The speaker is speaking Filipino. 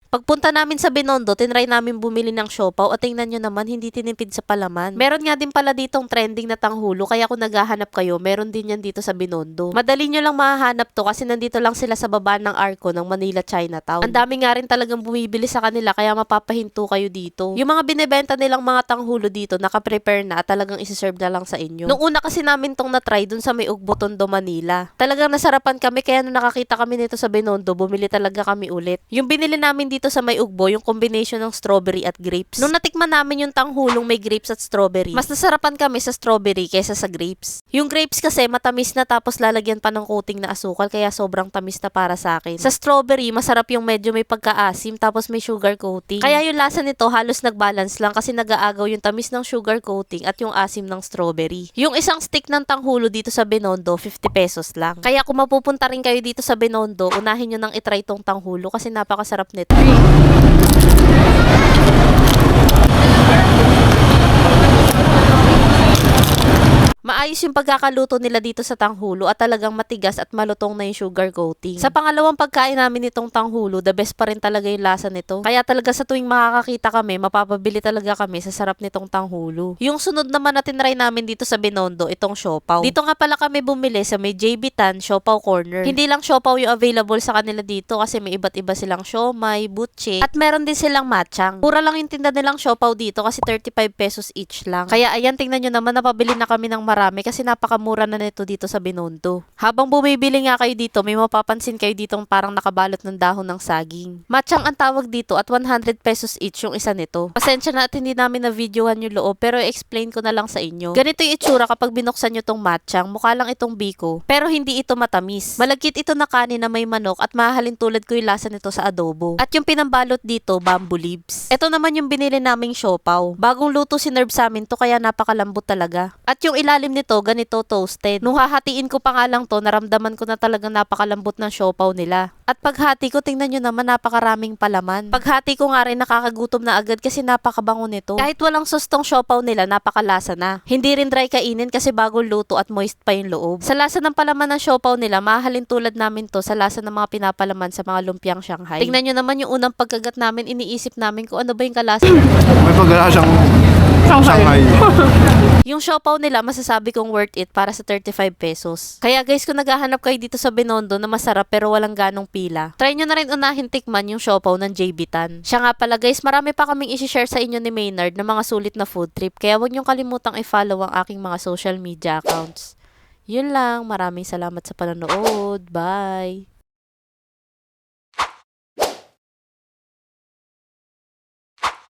Pagpunta namin sa Binondo, tinry namin bumili ng siopaw at tingnan nyo naman, hindi tinipid sa palaman. Meron nga din pala ditong trending na tanghulo, kaya kung naghahanap kayo, meron din yan dito sa Binondo. Madali nyo lang mahahanap to kasi nandito lang sila sa baba ng Arco ng Manila Chinatown. Ang dami nga rin talagang bumibili sa kanila kaya mapapahinto kayo dito. Yung mga binebenta nilang mga tanghulo dito, naka-prepare na at talagang isi-serve na lang sa inyo. Nung una kasi namin tong na-try dun sa may Ugbo, Tondo, Manila. Talagang nasarapan kami kaya nung nakakita kami nito sa Binondo, bumili talaga kami ulit. Yung binili namin dito sa may Ugbo, yung combination ng strawberry at grapes. Nung natikman namin yung tanghulong may grapes at strawberry, mas nasarapan kami sa strawberry kaysa sa grapes. Yung grapes kasi matamis na tapos lalagyan pa ng coating na asukal kaya sobrang tamis na para sa akin. Sa strawberry, masarap yung medyo may pagkaasim tapos may sugar coating. Kaya yung lasa nito halos nag-balance lang kasi nag-aagaw yung tamis ng sugar coating at yung asim ng strawberry. Yung isang stick ng tanghulo dito sa Binondo, 50 pesos lang. Kaya kung mapupunta rin kayo dito sa Binondo, unahin nyo nang itry tong tanghulo kasi napakasarap nito. Maayos yung pagkakaluto nila dito sa tanghulo at talagang matigas at malutong na yung sugar coating. Sa pangalawang pagkain namin nitong tanghulo, the best pa rin talaga yung lasa nito. Kaya talaga sa tuwing makakakita kami, mapapabili talaga kami sa sarap nitong tanghulo. Yung sunod naman na tinry namin dito sa Binondo, itong siopaw. Dito nga pala kami bumili sa may JB Tan Siopaw Corner. Hindi lang siopaw yung available sa kanila dito kasi may iba't iba silang siomay, butche, at meron din silang matchang. Pura lang yung tinda nilang siopaw dito kasi 35 pesos each lang. Kaya ayan, tingnan nyo naman, napabili na kami ng marami kasi napakamura na nito dito sa Binondo. Habang bumibili nga kayo dito, may mapapansin kayo ditong parang nakabalot ng dahon ng saging. Matchang ang tawag dito at 100 pesos each yung isa nito. Pasensya na at hindi namin na-videohan yung loob pero i-explain ko na lang sa inyo. Ganito yung itsura kapag binuksan nyo tong matchang. Mukha lang itong biko pero hindi ito matamis. Malagkit ito na kanin na may manok at mahalin tulad ko yung lasa nito sa adobo. At yung pinambalot dito, bamboo leaves. Ito naman yung binili naming siopaw. Bagong luto sinerve sa amin to kaya napakalambot talaga. At yung ilalim nito, ganito toasted. Nung hahatiin ko pa nga lang to, naramdaman ko na talagang napakalambot ng siopaw nila. At paghati ko, tingnan nyo naman, napakaraming palaman. Paghati ko nga rin, nakakagutom na agad kasi napakabango nito. Kahit walang sauce tong siopaw nila, napakalasa na. Hindi rin dry kainin kasi bagong luto at moist pa yung loob. Sa lasa ng palaman ng siopaw nila, mahalin tulad namin to sa lasa ng mga pinapalaman sa mga lumpiang Shanghai. Tingnan nyo naman yung unang pagkagat namin, iniisip namin kung ano ba yung kalasa. May paglasang Shanghai. Yung siopaw nila, masasabi kong worth it para sa 35 pesos. Kaya guys, kung naghahanap kayo dito sa Binondo na masarap pero walang ganong pila, try nyo na rin unahin tikman yung siopaw ng JB Tan. Siya nga pala guys, marami pa kaming isi-share sa inyo ni Maynard na mga sulit na food trip. Kaya huwag nyong kalimutang i-follow ang aking mga social media accounts. Yun lang, maraming salamat sa panonood. Bye!